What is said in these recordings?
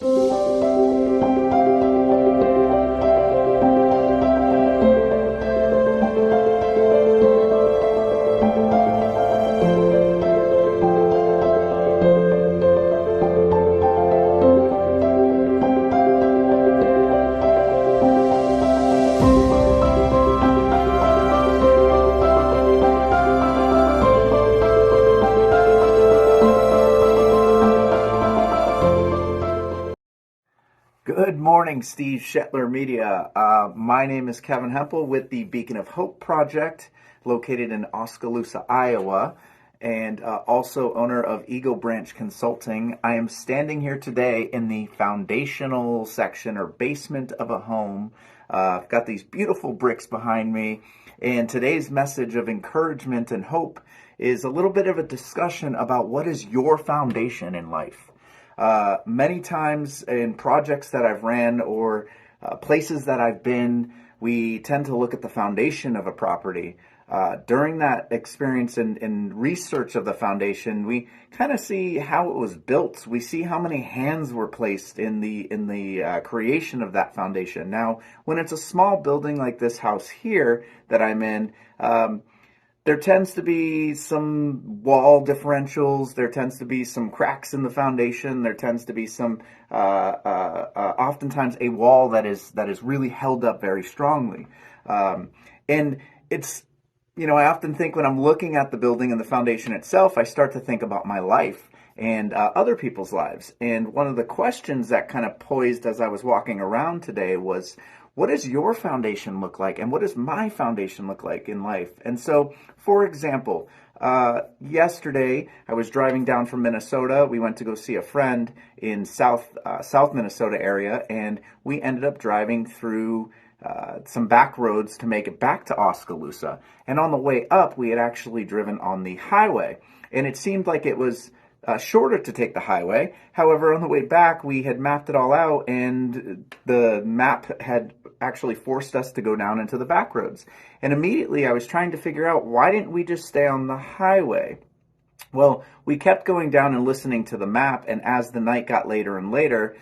Good morning, Steve Shetler Media. My name is Keven Hempel with the Beacon of Hope Project, located in Oskaloosa, Iowa, and also owner of Eagle Branch Consulting. I am standing here today in the foundational section or basement of a home. I've got these beautiful bricks behind me, and today's message of encouragement and hope is a little bit of a discussion about what is your foundation in life. Many times in projects that I've ran or places that I've been, we tend to look at the foundation of a property. During that experience and research of the foundation, we kind of see how it was built. We see how many hands were placed in the creation of that foundation. Now, when it's a small building like this house here that I'm in, there tends to be some wall differentials. There tends to be some cracks in the foundation. There tends to be some, oftentimes a wall that is really held up very strongly. And it's, I often think when I'm looking at the building and the foundation itself, I start to think about my life and other people's lives. And one of the questions that kind of poised as I was walking around today was, what does your foundation look like? And what does my foundation look like in life? And so, for example, yesterday I was driving down from Minnesota. We went to go see a friend in South Minnesota area, and we ended up driving through some back roads to make it back to Oskaloosa. And on the way up, we had actually driven on the highway, and it seemed like it was shorter to take the highway. However, on the way back, we had mapped it all out, and the map had actually forced us to go down into the back roads. And immediately I was trying to figure out, why didn't we just stay on the highway? Well, we kept going down and listening to the map, and as the night got later and later,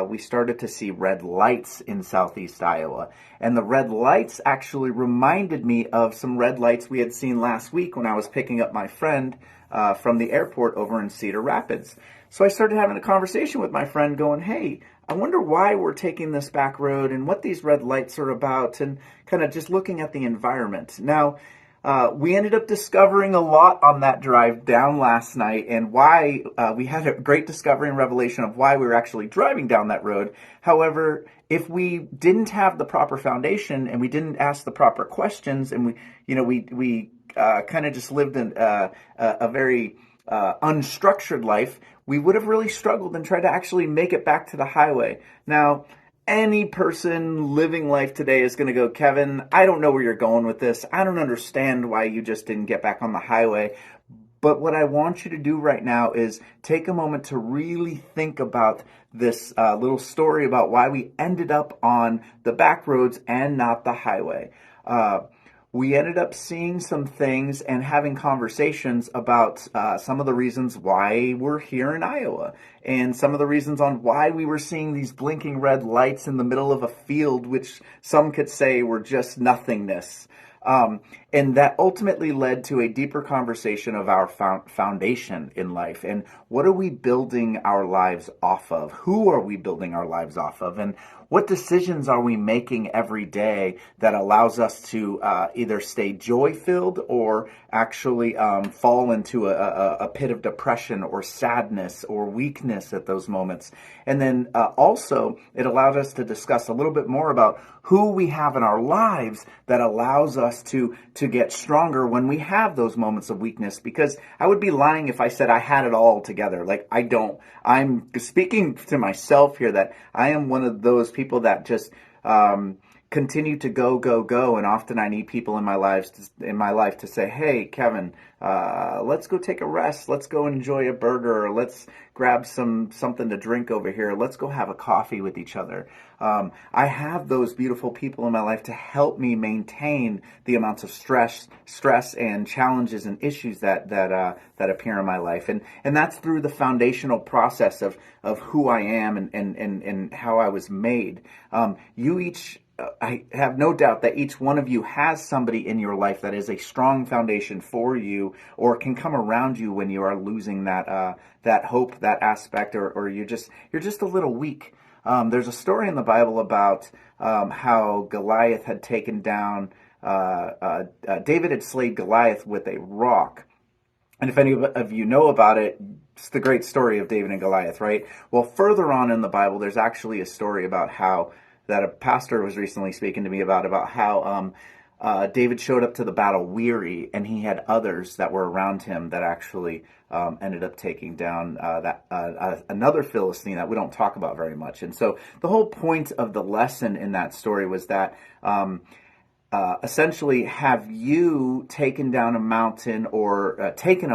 we started to see red lights in southeast Iowa. And the red lights actually reminded me of some red lights we had seen last week when I was picking up my friend from the airport over in Cedar Rapids. So I started having a conversation with my friend going, hey, I wonder why we're taking this back road and what these red lights are about, and kind of just looking at the environment. Now, we ended up discovering a lot on that drive down last night, and why we had a great discovery and revelation of why we were actually driving down that road. However, if we didn't have the proper foundation and we didn't ask the proper questions, and we kind of just lived in a very unstructured life, we would have really struggled and tried to actually make it back to the highway. Now, any person living life today is going to go, Keven, I don't know where you're going with this. I don't understand why you just didn't get back on the highway. But what I want you to do right now is take a moment to really think about this little story about why we ended up on the back roads and not the highway. We ended up seeing some things and having conversations about some of the reasons why we're here in Iowa, and some of the reasons on why we were seeing these blinking red lights in the middle of a field, which some could say were just nothingness. And that ultimately led to a deeper conversation of our foundation in life. And what are we building our lives off of? Who are we building our lives off of? And what decisions are we making every day that allows us to either stay joy-filled or actually fall into a pit of depression or sadness or weakness at those moments? And then also, it allowed us to discuss a little bit more about who we have in our lives that allows us to get stronger when we have those moments of weakness. Because I would be lying if I said I had it all together. Like, I don't. I'm speaking to myself here that I am one of those people that just continue to go. And often I need people in my life to say, hey, Kevin, let's go take a rest. Let's go enjoy a burger. Or let's grab something to drink over here. Let's go have a coffee with each other. I have those beautiful people in my life to help me maintain the amounts of stress and challenges and issues that appear in my life, and that's through the foundational process of who I am and how I was made. You each. I have no doubt that each one of you has somebody in your life that is a strong foundation for you, or can come around you when you are losing that hope, that aspect, or you're just a little weak. There's a story in the Bible about how Goliath had taken down, David had slayed Goliath with a rock. And if any of you know about it, it's the great story of David and Goliath, right? Well, further on in the Bible, there's actually a story about how, that a pastor was recently speaking to me about how David showed up to the battle weary, and he had others that were around him that actually ended up taking down another Philistine that we don't talk about very much. And so the whole point of the lesson in that story was that essentially, have you taken down a mountain, or taken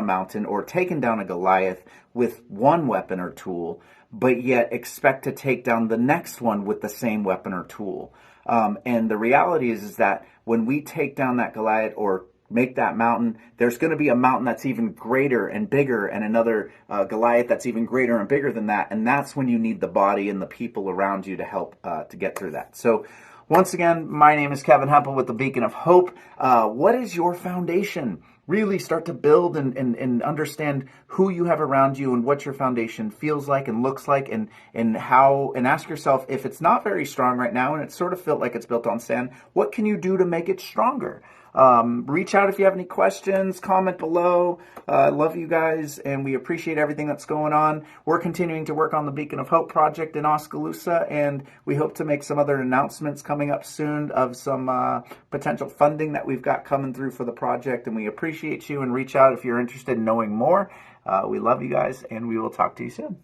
down a Goliath with one weapon or tool, but yet expect to take down the next one with the same weapon or tool? And the reality is that when we take down that Goliath or make that mountain, there's going to be a mountain that's even greater and bigger, and another Goliath that's even greater and bigger than that. And that's when you need the body and the people around you to help to get through that. So once again, my name is Keven Hempel with the Beacon of Hope. What is your foundation? Really start to build and understand who you have around you and what your foundation feels like and looks like, and ask yourself, if it's not very strong right now and it sort of felt like it's built on sand, what can you do to make it stronger? Reach out if you have any questions, comment below. Love you guys, and we appreciate everything that's going on. We're continuing to work on the Beacon of Hope project in Oskaloosa, and we hope to make some other announcements coming up soon of some potential funding that we've got coming through for the project, and we appreciate you, and reach out if you're interested in knowing more. We love you guys, and we will talk to you soon.